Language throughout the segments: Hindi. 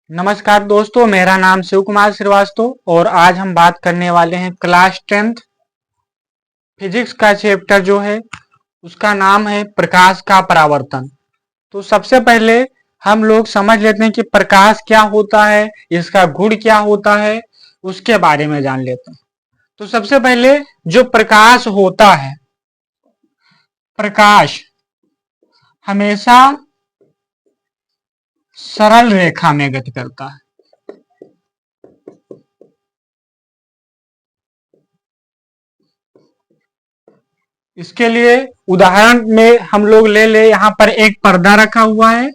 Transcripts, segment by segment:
नमस्कार दोस्तों, मेरा नाम शिव कुमार श्रीवास्तव और आज हम बात करने वाले हैं क्लास 10th फिजिक्स का चैप्टर जो है उसका नाम है प्रकाश का परावर्तन। तो सबसे पहले हम लोग समझ लेते हैं कि प्रकाश क्या होता है, इसका गुण क्या होता है, उसके बारे में जान लेते हैं। तो सबसे पहले जो प्रकाश होता है, प्रकाश हमेशा सरल रेखा में गति करता है। इसके लिए उदाहरण में हम लोग ले ले, यहाँ पर एक पर्दा रखा हुआ है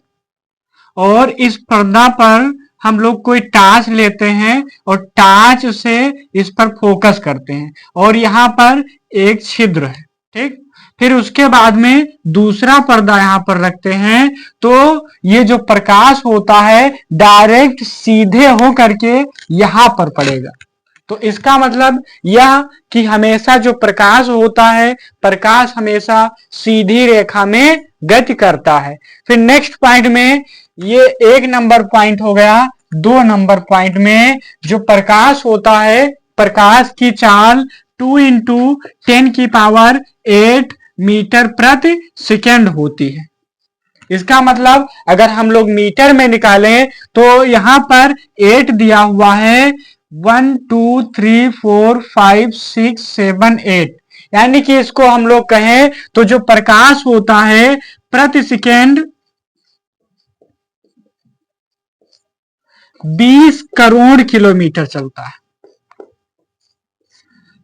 और इस पर्दा पर हम लोग कोई टार्च लेते हैं और टार्च से इस पर फोकस करते हैं और यहाँ पर एक छिद्र है, ठीक। फिर उसके बाद में दूसरा पर्दा यहाँ पर रखते हैं तो ये जो प्रकाश होता है डायरेक्ट सीधे हो करके यहाँ पर पड़ेगा। तो इसका मतलब यह कि हमेशा जो प्रकाश होता है, प्रकाश हमेशा सीधी रेखा में गति करता है। फिर नेक्स्ट पॉइंट में ये एक नंबर पॉइंट हो गया। दो नंबर पॉइंट में जो प्रकाश होता है, प्रकाश की चाल 2 इंटू 10⁸ मीटर प्रति सेकेंड होती है। इसका मतलब अगर हम लोग मीटर में निकालें तो यहां पर 8 दिया हुआ है, 1 2 3 4 5 6 7 8, यानी कि इसको हम लोग कहें तो जो प्रकाश होता है प्रति सेकेंड 20 करोड़ किलोमीटर चलता है।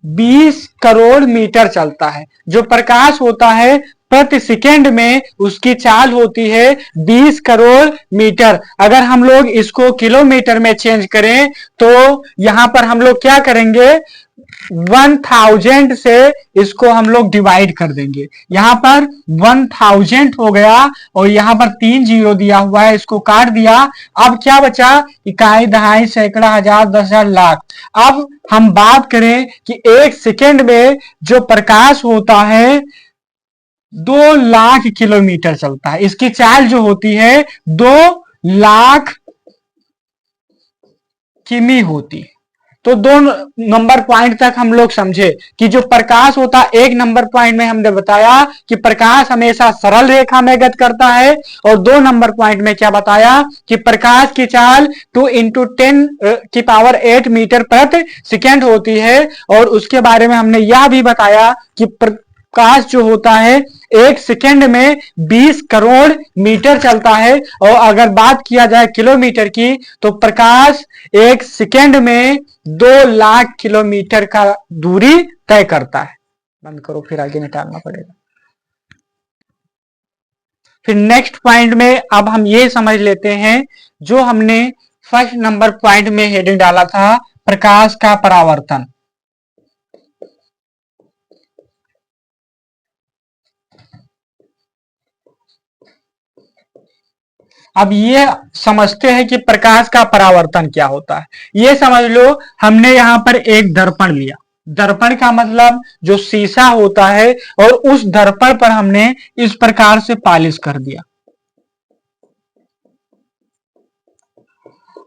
20 करोड़ मीटर चलता है। जो प्रकाश होता है प्रति सेकेंड में उसकी चाल होती है 20 करोड़ मीटर। अगर हम लोग इसको किलोमीटर में चेंज करें तो यहां पर हम लोग क्या करेंगे, 1000 से इसको हम लोग डिवाइड कर देंगे। यहां पर 1000 हो गया और यहां पर 3 जीरो दिया हुआ है, इसको काट दिया। अब क्या बचा, इकाई, दहाई, सैकड़ा, हजार, 10,000, लाख। अब हम बात करें कि एक सेकेंड में जो प्रकाश होता है 2 लाख किलोमीटर चलता है। इसकी चाल जो होती है 2 लाख किमी होती है। तो दो नंबर पॉइंट तक हम लोग समझे कि जो प्रकाश होता, एक नंबर पॉइंट में हमने बताया कि प्रकाश हमेशा सरल रेखा में गति करता है और 2 नंबर पॉइंट में क्या बताया कि प्रकाश की चाल 2 इंटू 10⁸ मीटर प्रति सेकेंड होती है। और उसके बारे में हमने यह भी बताया कि प्रकाश जो होता है एक सेकेंड में 20 करोड़ मीटर चलता है। और अगर बात किया जाए किलोमीटर की तो प्रकाश एक सेकेंड में 2 लाख किलोमीटर का दूरी तय करता है। बंद करो, फिर आगे निकालना पड़ेगा। फिर नेक्स्ट पॉइंट में अब हम ये समझ लेते हैं जो हमने फर्स्ट नंबर पॉइंट में हेडिंग डाला था, प्रकाश का परावर्तन। अब ये समझते हैं कि प्रकाश का परावर्तन क्या होता है। ये समझ लो, हमने यहां पर एक दर्पण लिया। दर्पण का मतलब जो शीशा होता है और उस दर्पण पर हमने इस प्रकार से पॉलिश कर दिया।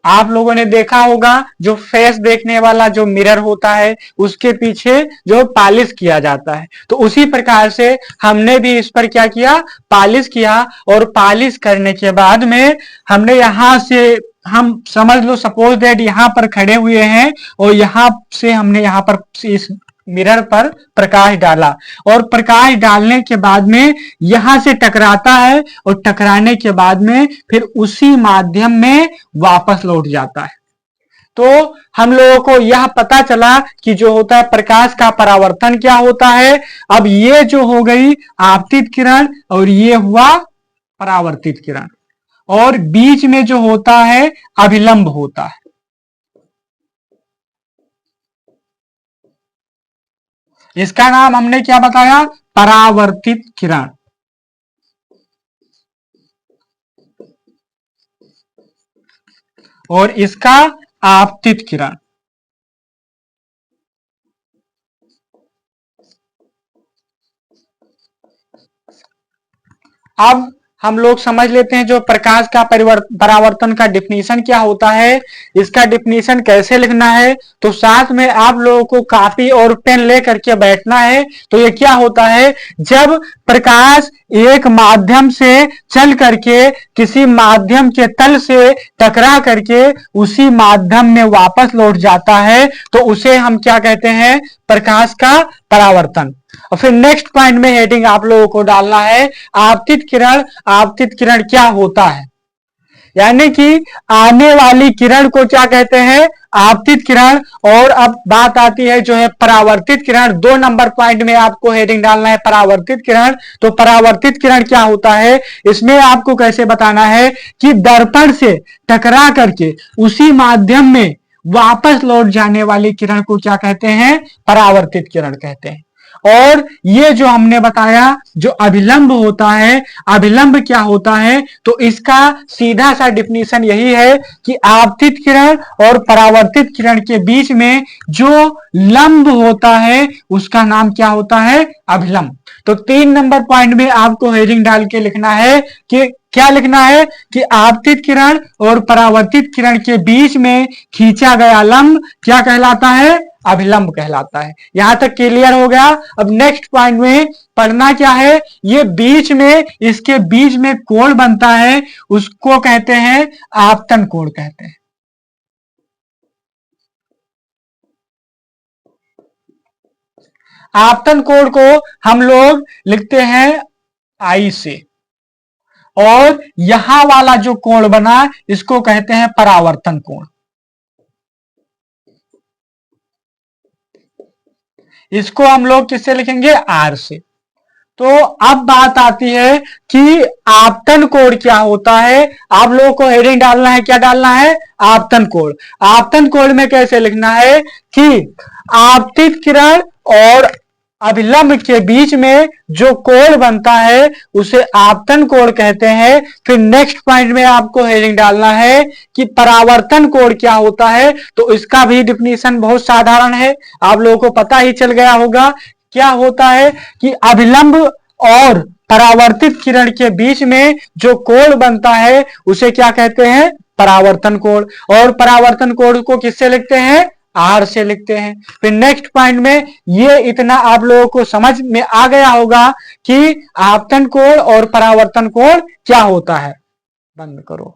आप लोगों ने देखा होगा जो फेस देखने वाला जो मिरर होता है उसके पीछे जो पॉलिश किया जाता है, तो उसी प्रकार से हमने भी इस पर क्या किया, पॉलिश किया। और पॉलिश करने के बाद में हमने यहां से, हम समझ लो सपोज दैट यहां पर खड़े हुए हैं और यहां से हमने यहां पर इस मिरर पर प्रकाश डाला और प्रकाश डालने के बाद में यहां से टकराता है और टकराने के बाद में फिर उसी माध्यम में वापस लौट जाता है। तो हम लोगों को यह पता चला कि जो होता है प्रकाश का परावर्तन क्या होता है। अब ये जो हो गई आपतित किरण और ये हुआ परावर्तित किरण, और बीच में जो होता है अभिलंब होता है। इसका नाम हमने क्या बताया, परावर्तित किरण। और इसका आपतित किरण। अब हम लोग समझ लेते हैं जो प्रकाश का परावर्तन का डिफिनीशन क्या होता है, इसका डिफिनीशन कैसे लिखना है। तो साथ में आप लोगों को कॉपी और पेन लेकर के बैठना है। तो ये क्या होता है, जब प्रकाश एक माध्यम से चल करके किसी माध्यम के तल से टकरा करके उसी माध्यम में वापस लौट जाता है तो उसे हम क्या कहते हैं, प्रकाश का परावर्तन। और फिर नेक्स्ट पॉइंट में हेडिंग आप लोगों को डालना है आपतित किरण। आपतित किरण क्या होता है, यानी कि आने वाली किरण को क्या कहते हैं, आपतित किरण। और अब बात आती है जो है परावर्तित किरण। 2 नंबर पॉइंट में आपको हेडिंग डालना है परावर्तित किरण। तो परावर्तित किरण क्या होता है, इसमें आपको कैसे बताना है कि दर्पण से टकरा करके उसी माध्यम में वापस लौट जाने वाली किरण को क्या कहते हैं, परावर्तित किरण कहते हैं। और ये जो हमने बताया जो अभिलंब होता है, अभिलंब क्या होता है, तो इसका सीधा सा डिफिनीशन यही है कि आपतित किरण और परावर्तित किरण के बीच में जो लंब होता है उसका नाम क्या होता है, अभिलंब। तो 3 नंबर पॉइंट में आपको हेडिंग डाल के लिखना है कि क्या लिखना है कि आपतित किरण और परावर्तित किरण के बीच में खींचा गया लंब क्या कहलाता है, अभिलंब कहलाता है। यहां तक क्लियर हो गया। अब नेक्स्ट पॉइंट में पढ़ना क्या है, ये बीच में, इसके बीच में कोण बनता है उसको कहते हैं आपतन कोण कहते हैं। आपतन कोण को हम लोग लिखते हैं आई से, और यहां वाला जो कोण बना इसको कहते हैं परावर्तन कोण। इसको हम लोग किससे लिखेंगे, आर से। तो अब बात आती है कि आपतन कोण क्या होता है। आप लोगों को हेडिंग डालना है, क्या डालना है, आपतन कोण। आपतन कोण में कैसे लिखना है कि आपतित किरण और अभिलंब के बीच में जो कोण बनता है उसे आपतन कोण कहते हैं। फिर नेक्स्ट पॉइंट में आपको हेडिंग डालना है कि परावर्तन कोण क्या होता है। तो इसका भी डिफिनीशन बहुत साधारण है, आप लोगों को पता ही चल गया होगा। क्या होता है कि अभिलंब और परावर्तित किरण के बीच में जो कोण बनता है उसे क्या कहते हैं, परावर्तन कोण। और परावर्तन कोण को किससे लिखते हैं, आर से लिखते हैं। फिर नेक्स्ट पॉइंट में ये इतना आप लोगों को समझ में आ गया होगा कि आपतन कोण और परावर्तन कोण क्या होता है। बंद करो।